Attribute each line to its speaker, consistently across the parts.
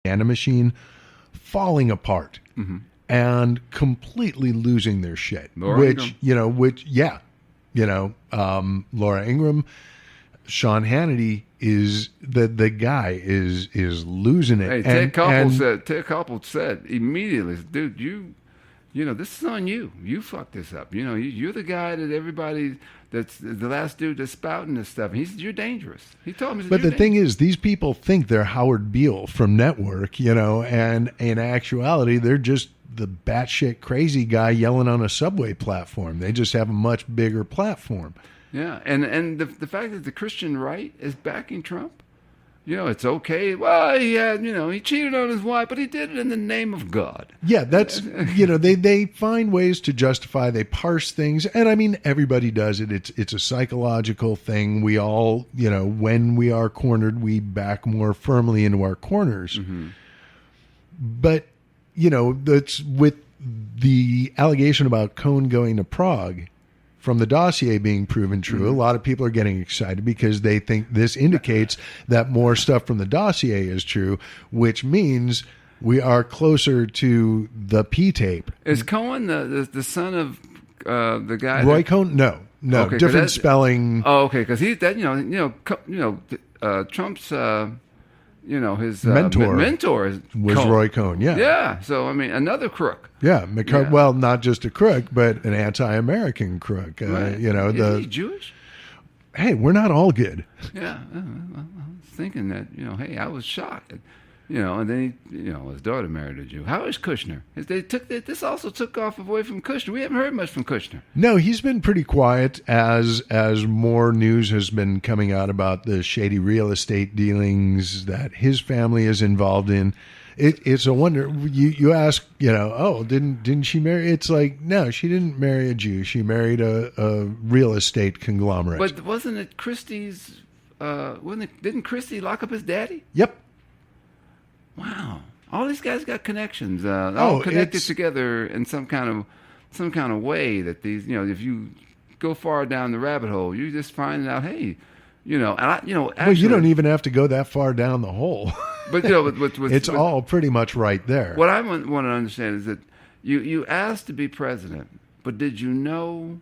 Speaker 1: propaganda machine falling apart and completely losing their shit. Laura Ingraham, Sean Hannity is the guy is losing it.
Speaker 2: Hey, Ted Koppel said immediately, dude, you this is on you. You fucked this up. You're the guy that everybody, that's the last dude that's spouting this stuff. You're dangerous. He told me.
Speaker 1: But the thing is, these people think they're Howard Beale from Network, and in actuality, they're just the batshit crazy guy yelling on a subway platform. They just have a much bigger platform.
Speaker 2: Yeah, and the fact that the Christian right is backing Trump, it's okay. Well, he had, he cheated on his wife, but he did it in the name of God.
Speaker 1: Yeah, that's, they find ways to justify, they parse things. And I mean, everybody does it. It's a psychological thing. We all, when we are cornered, we back more firmly into our corners. Mm-hmm. But, that's with the allegation about Cohen going to Prague, from the dossier being proven true, a lot of people are getting excited because they think this indicates that more stuff from the dossier is true, which means we are closer to the P-tape.
Speaker 2: Is Cohen the son of the guy?
Speaker 1: Roy Cohen? No, okay, different spelling.
Speaker 2: Oh, okay, because he's that. Trump's. His mentor
Speaker 1: was
Speaker 2: Cohen.
Speaker 1: Roy Cohen. Yeah.
Speaker 2: Yeah. So I mean, another crook.
Speaker 1: Yeah. Well, not just a crook, but an anti-American crook.
Speaker 2: Right. Is he Jewish?
Speaker 1: Hey, we're not all good.
Speaker 2: Yeah. I was thinking that. Hey, I was shocked. And then his daughter married a Jew. How is Kushner? This also took off away from Kushner. We haven't heard much from Kushner.
Speaker 1: No, he's been pretty quiet as more news has been coming out about the shady real estate dealings that his family is involved in. It's a wonder. You ask, didn't she marry? It's like, no, she didn't marry a Jew. She married a real estate conglomerate.
Speaker 2: But wasn't it Christie's? Didn't Christie lock up his daddy?
Speaker 1: Yep.
Speaker 2: Wow! All these guys got connections, all connected together in some kind of way. That these, if you go far down the rabbit hole, you just find out, hey, actually, well,
Speaker 1: you don't even have to go that far down the hole.
Speaker 2: But
Speaker 1: it's all pretty much right there.
Speaker 2: What I want to understand is that you asked to be president, but did you know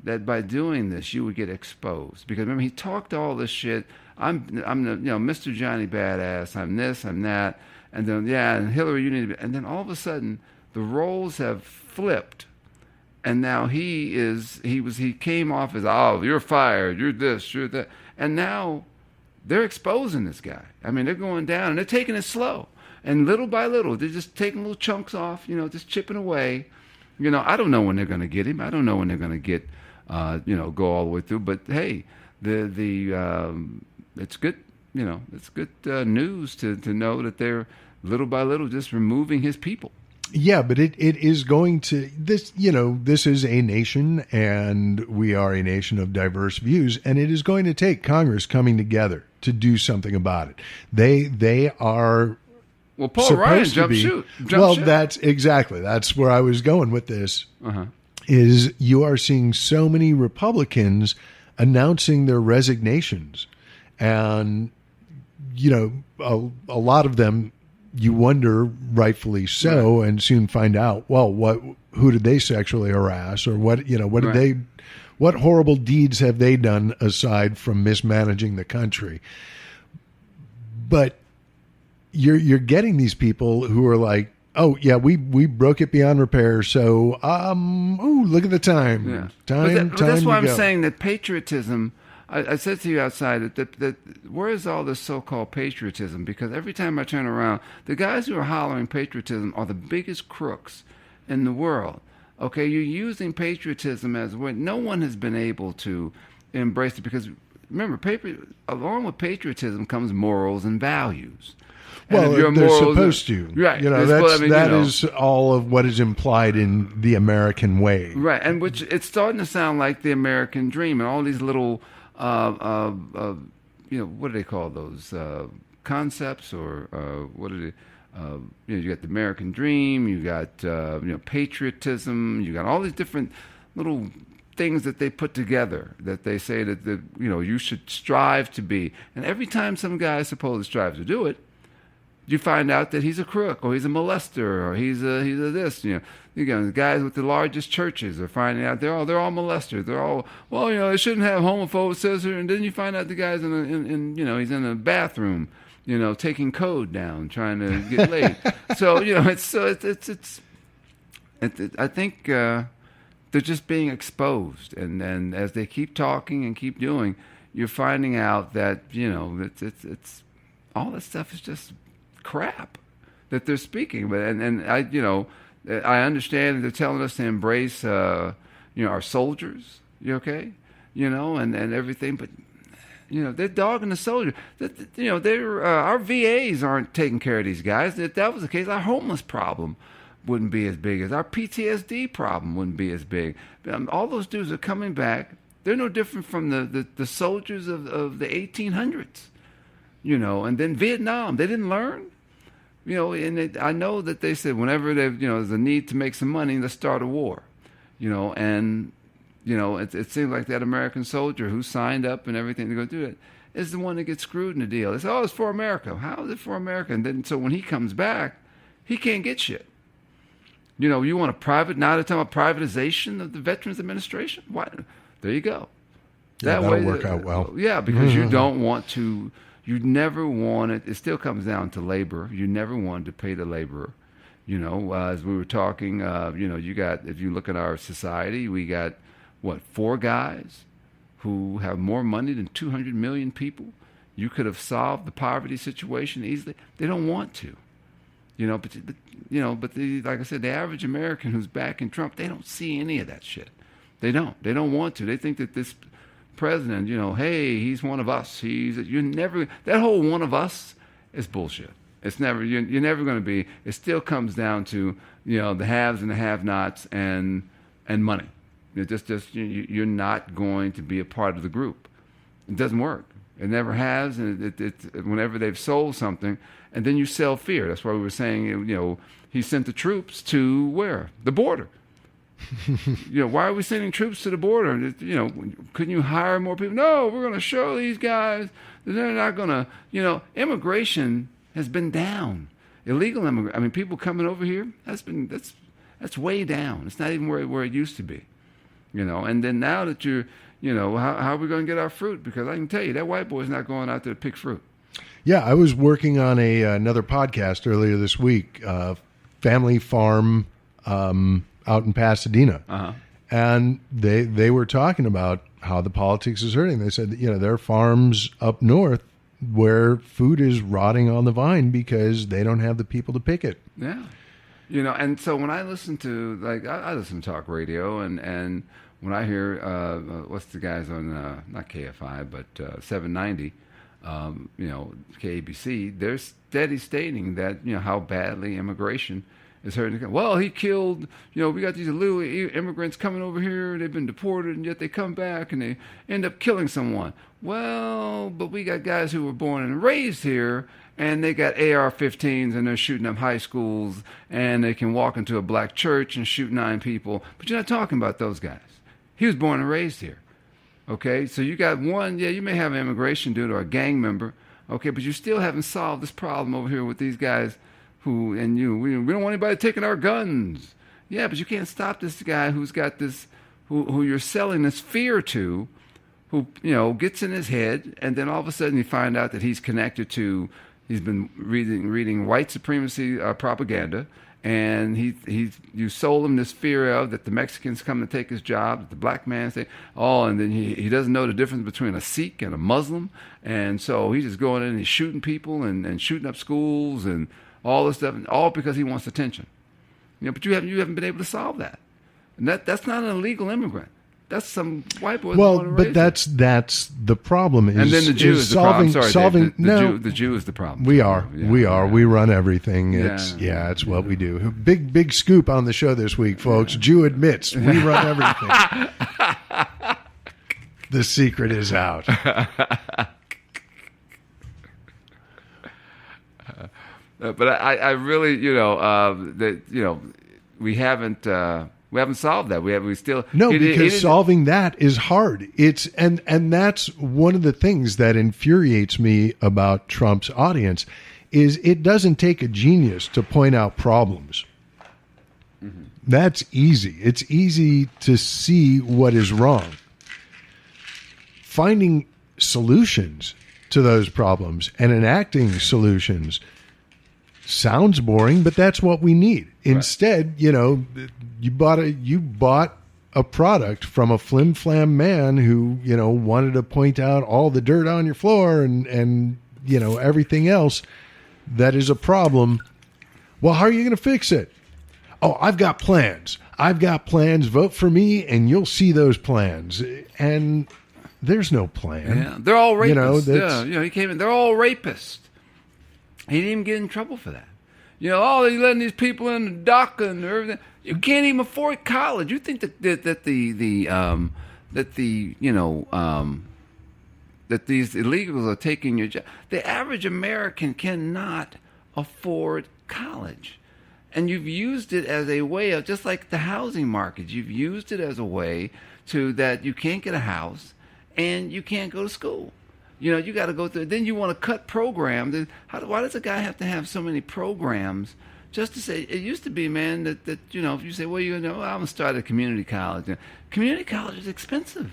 Speaker 2: that by doing this you would get exposed? Because remember, he talked all this shit. I'm the Mr. Johnny Badass. I'm this. I'm that. And then, and Hillary, you need to be. And then all of a sudden, the roles have flipped. And now he came off as, oh, you're fired, you're this, you're that. And now they're exposing this guy. I mean, they're going down, and they're taking it slow. And little by little, they're just taking little chunks off, just chipping away. I don't know when they're going to get him. I don't know when they're going to get, go all the way through. But, hey, it's good. It's good news to know that they're little by little just removing his people.
Speaker 1: Yeah, but it is going to this. This is a nation, and we are a nation of diverse views, and it is going to take Congress coming together to do something about it. They are.
Speaker 2: Well, Paul Ryan jumped ship.
Speaker 1: That's where I was going with this. Is you are seeing so many Republicans announcing their resignations. And, a lot of them, you wonder, rightfully so, right, and soon find out, well, who did they sexually harass, or what horrible deeds have they done aside from mismanaging the country? But you're getting these people who are like, oh yeah, we broke it beyond repair. So, look at the time.
Speaker 2: Yeah.
Speaker 1: Time.
Speaker 2: But that's why I'm saying that patriotism. I said to you outside that where is all this so-called patriotism? Because every time I turn around, the guys who are hollering patriotism are the biggest crooks in the world. Okay, you're using patriotism as what no one has been able to embrace it, because remember, along with patriotism comes morals and values.
Speaker 1: Well, they're supposed to. Right. That is all of what is implied in the American way.
Speaker 2: Right, and which it's starting to sound like the American dream, and all these little, what do they call those concepts, or what are they? You got the American dream, you got patriotism, you got all these different little things that they put together that they say that you should strive to be. And every time some guy is supposed to strive to do it, you find out that he's a crook, or he's a molester, or he's a this. The guys with the largest churches are finding out they're all molesters. They're all, they shouldn't have homophobes, says here. And then you find out the guy's he's in a bathroom, taking code down, trying to get laid. So I think they're just being exposed, and as they keep talking and keep doing, you're finding out that it's all that stuff is just crap that they're speaking. But and I understand that they're telling us to embrace our soldiers, okay, and everything, but they're dogging the soldiers. They're our VAs aren't taking care of these guys. If that was the case, our homeless problem wouldn't be as big, as our PTSD problem wouldn't be as big. All those dudes are coming back. They're no different from the soldiers of the 1800s, and then Vietnam. They didn't learn, and I know that they said whenever there's a need to make some money, let's start a war, and it seems like that American soldier who signed up and everything to go do it is the one that gets screwed in the deal. They say, it's for America. How is it for America? And then so when he comes back, he can't get shit. You want now they're talking about privatization of the Veterans Administration? Why? There you go.
Speaker 1: That'll work out well.
Speaker 2: Yeah, because you don't want to, you never want it still comes down to labor. You never wanted to pay the laborer. As we were talking, you got, if you look at our society, we got, 4 guys who have more money than 200 million people. You could have solved the poverty situation easily. They don't want to. But like I said, the average American who's backing Trump, they don't see any of that shit. They don't. They don't want to. They think that this president, hey, he's one of us. That whole one of us is bullshit. It's never, you're never going to be. It still comes down to, the haves and the have-nots and money. You're not going to be a part of the group. It doesn't work. It never has, and whenever they've sold something, and then you sell fear. That's why we were saying, he sent the troops to where? The border. Why are we sending troops to the border? Couldn't you hire more people? No, we're going to show these guys that they're not going to, immigration has been down. Illegal immigration, people coming over here, that's way down. It's not even where it used to be. And then now that you're, how are we going to get our fruit? Because I can tell you, that white boy's not going out there to pick fruit.
Speaker 1: Yeah, I was working on another podcast earlier this week, Family Farm out in Pasadena.
Speaker 2: Uh-huh.
Speaker 1: And they were talking about how the politics is hurting. They said that, there are farms up north where food is rotting on the vine because they don't have the people to pick it.
Speaker 2: Yeah. And so when I listen to, I listen to talk radio, and when I hear, what's the guys on, not KFI, but 790, KABC, they're steady stating that, how badly immigration is hurting. Well, he killed, we got these illegal immigrants coming over here, they've been deported, and yet they come back and they end up killing someone. Well, but we got guys who were born and raised here, and they got AR-15s, and they're shooting up high schools, and they can walk into a black church and shoot 9 people. But you're not talking about those guys. He was born and raised here. Okay, so you got one, you may have an immigration dude or a gang member, okay, but you still haven't solved this problem over here with these guys we don't want anybody taking our guns. Yeah, but you can't stop this guy who's got this, who you're selling this fear to, who, gets in his head, and then all of a sudden you find out that he's connected to, he's been reading white supremacy propaganda, and you sold him this fear of that the Mexicans come to take his job, that the black man say, and then he doesn't know the difference between a Sikh and a Muslim, and so he's just going in and he's shooting people and shooting up schools and all this stuff, all because he wants attention. But you haven't been able to solve that. And that's not an illegal immigrant. That's some white boy.
Speaker 1: Well, but that's the problem.
Speaker 2: And then the Jew is the problem. Sorry, Dave, the Jew is the problem.
Speaker 1: We are. We run everything. It's what we do. Big scoop on the show this week, folks. Jew admits we run everything. The secret is out.
Speaker 2: But I really, we haven't solved that. We still
Speaker 1: because solving that is hard. And that's one of the things that infuriates me about Trump's audience is it doesn't take a genius to point out problems. Mm-hmm. That's easy. It's easy to see what is wrong. Finding solutions to those problems and enacting solutions sounds boring, but that's what we need. Right. Instead, you bought a product from a flim-flam man who, wanted to point out all the dirt on your floor and everything else that is a problem. Well, how are you going to fix it? Oh, I've got plans. Vote for me and you'll see those plans. And there's no plan.
Speaker 2: Yeah, they're all rapists. He came in. They're all rapists. He didn't even get in trouble for that. They're letting these people in the DACA and everything. You can't even afford college. You think that these illegals are taking your job? The average American cannot afford college. And you've used it as a way of, just like the housing market, you've used it as a way to that you can't get a house and you can't go to school. You got to go through. Then you want to cut programs. Why does a guy have to have so many programs just to say? It used to be, man, that if you say, well, I'm going to start a community college. Community college is expensive.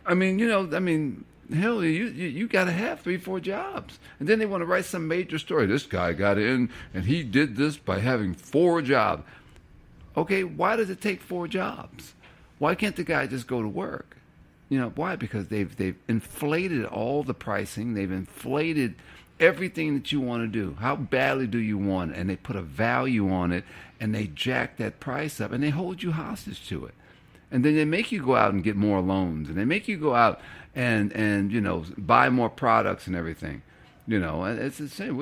Speaker 2: Hell, you got to have 3-4 jobs. And then they want to write some major story. This guy got in and he did this by having 4 jobs. Okay, why does it take 4 jobs? Why can't the guy just go to work? Why? Because they've inflated all the pricing. They've inflated everything that you want to do. How badly do you want it? And they put a value on it, and they jack that price up, and they hold you hostage to it. And then they make you go out and get more loans, and they make you go out and buy more products and everything. And it's the same.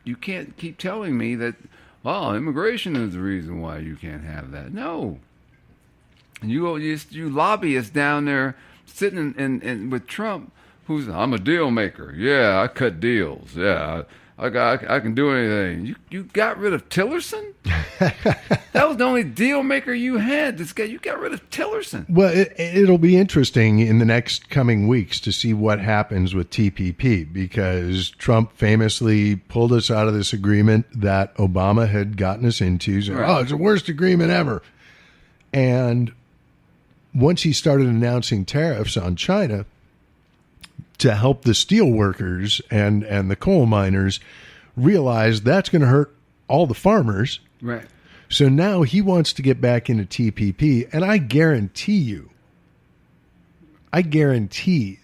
Speaker 2: You can't keep telling me that, immigration is the reason why you can't have that. No. You lobbyists down there sitting in with Trump, I'm a deal maker. Yeah, I cut deals. Yeah, I can do anything. You got rid of Tillerson? That was the only deal maker you had. This guy, you got rid of Tillerson.
Speaker 1: Well, it'll be interesting in the next coming weeks to see what happens with TPP, because Trump famously pulled us out of this agreement that Obama had gotten us into. So, right. It's the worst agreement ever. And once he started announcing tariffs on China to help the steel workers and the coal miners, realize that's going to hurt all the farmers.
Speaker 2: Right.
Speaker 1: So now he wants to get back into TPP, and I guarantee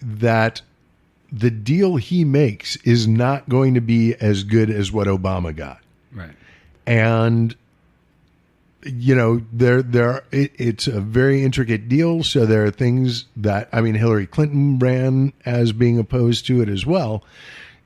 Speaker 1: that the deal he makes is not going to be as good as what Obama got.
Speaker 2: Right.
Speaker 1: And it's a very intricate deal. So there are things that, Hillary Clinton ran as being opposed to it as well.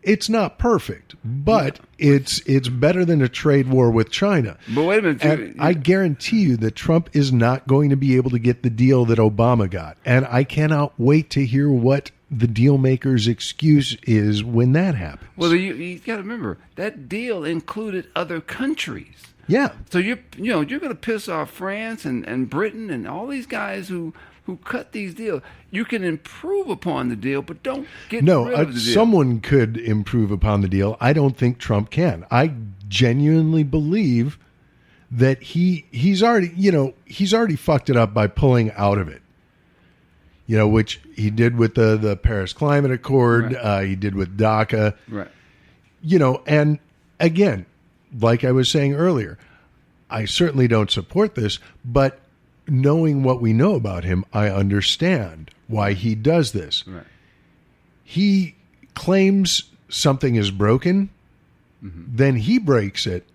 Speaker 1: It's not perfect, but it's better than a trade war with China.
Speaker 2: But wait a minute.
Speaker 1: I guarantee you that Trump is not going to be able to get the deal that Obama got. And I cannot wait to hear what the deal maker's excuse is when that happens.
Speaker 2: Well, you got to remember, that deal included other countries.
Speaker 1: Yeah.
Speaker 2: So you're going to piss off France and Britain and all these guys who cut these deals. You can improve upon the deal, but don't get rid of the deal.
Speaker 1: Someone could improve upon the deal. I don't think Trump can. I genuinely believe that he's already fucked it up by pulling out of it. Which he did with the Paris Climate Accord. Right. He did with DACA.
Speaker 2: Right.
Speaker 1: And again, like I was saying earlier, I certainly don't support this, but knowing what we know about him, I understand why he does this.
Speaker 2: Right.
Speaker 1: He claims something is broken, then he breaks it.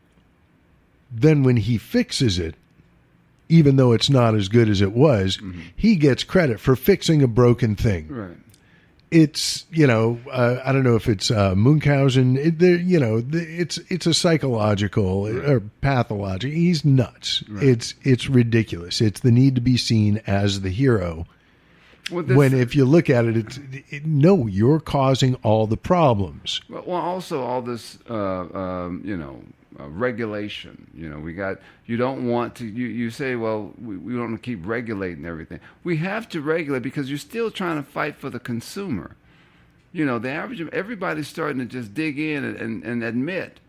Speaker 1: Then when he fixes it, even though it's not as good as it was, he gets credit for fixing a broken thing.
Speaker 2: Right.
Speaker 1: It's, I don't know if it's Munchausen. It's a psychological or pathological. He's nuts. Right. It's ridiculous. It's the need to be seen as the hero. When if you look at it, no, you're causing all the problems.
Speaker 2: Well, also all this, regulation. You don't want to, you say, well, we don't want to keep regulating everything. We have to regulate because you're still trying to fight for the consumer. You know, the average, everybody's starting to just dig in and admit